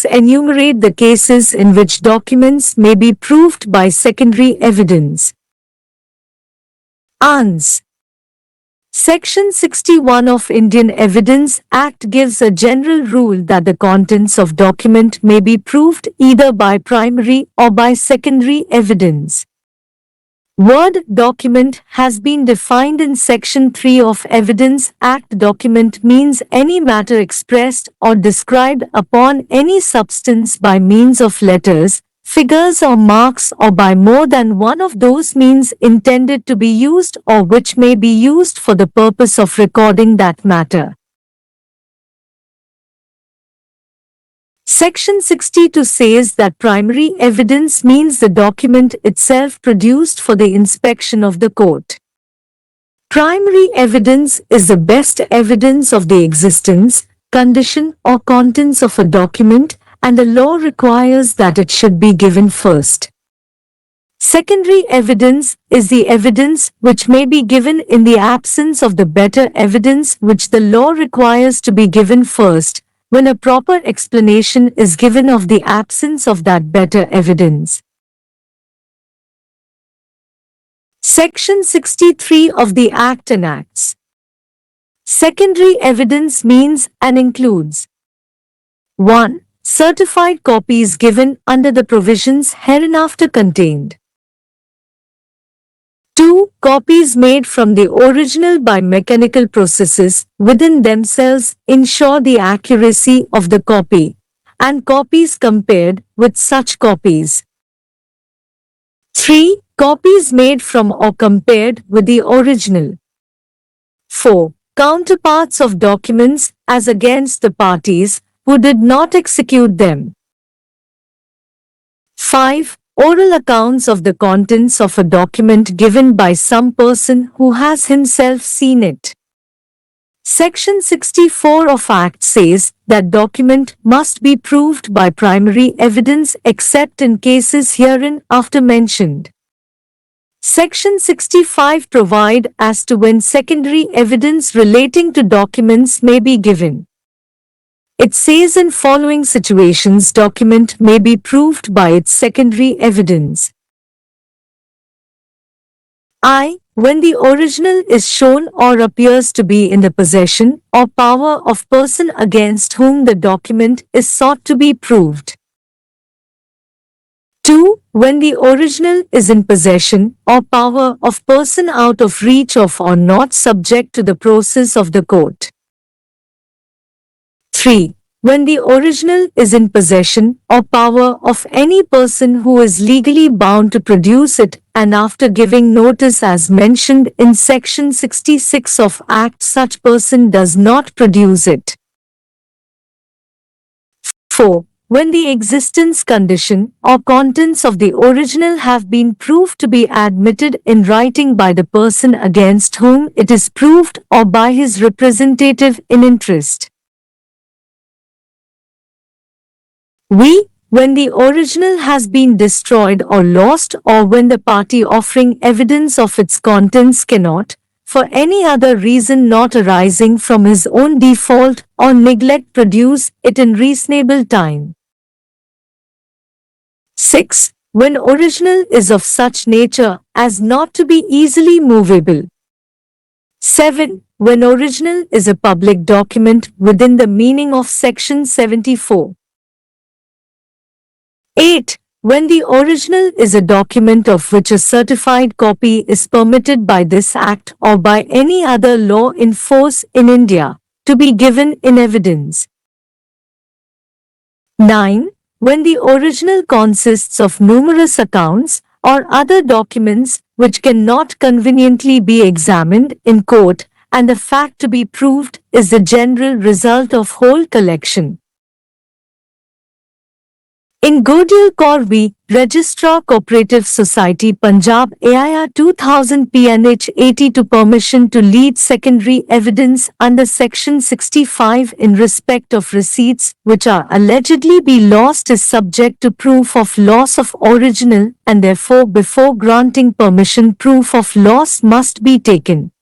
6 enumerate the cases in which documents may be proved by secondary evidence. Ans. Section 61 of Indian Evidence Act gives a general rule that the contents of document may be proved either by primary or by secondary evidence. Word document has been defined in Section 3 of Evidence Act. Document means any matter expressed or described upon any substance by means of letters, figures or marks, or by more than one of those means intended to be used or which may be used for the purpose of recording that matter. Section 62 says that primary evidence means the document itself produced for the inspection of the court. Primary evidence is the best evidence of the existence, condition, or contents of a document, and the law requires that it should be given first. Secondary evidence is the evidence which may be given in the absence of the better evidence which the law requires to be given first, when a proper explanation is given of the absence of that better evidence. Section 63 of the Act enacts. Secondary evidence means and includes 1. Certified copies given under the provisions hereinafter contained. 2. Copies made from the original by mechanical processes within themselves ensure the accuracy of the copy, and copies compared with such copies. 3. Copies made from or compared with the original. 4. Counterparts of documents as against the parties who did not execute them. 5. Oral accounts of the contents of a document given by some person who has himself seen it. Section 64 of Act says that document must be proved by primary evidence except in cases hereinafter mentioned. Section 65 provide as to when secondary evidence relating to documents may be given. It says in following situations document may be proved by its secondary evidence. I. When the original is shown or appears to be in the possession or power of person against whom the document is sought to be proved. 2. When the original is in possession or power of person out of reach of or not subject to the process of the court. 3. When the original is in possession or power of any person who is legally bound to produce it and after giving notice as mentioned in Section 66 of Act such person does not produce it. 4. When the existence, condition, or contents of the original have been proved to be admitted in writing by the person against whom it is proved or by his representative in interest. When the original has been destroyed or lost or when the party offering evidence of its contents cannot, for any other reason not arising from his own default or neglect, produce it in reasonable time. 6. When original is of such nature as not to be easily movable. 7. When original is a public document within the meaning of Section 74. 8. When the original is a document of which a certified copy is permitted by this Act or by any other law in force in India, to be given in evidence. 9. When the original consists of numerous accounts or other documents which cannot conveniently be examined in court, and the fact to be proved is the general result of whole collection. In Godial Kaur, Registrar Cooperative Society Punjab AIR 2000 PNH 82 permission to lead secondary evidence under Section 65 in respect of receipts which are allegedly be lost is subject to proof of loss of original and therefore before granting permission proof of loss must be taken.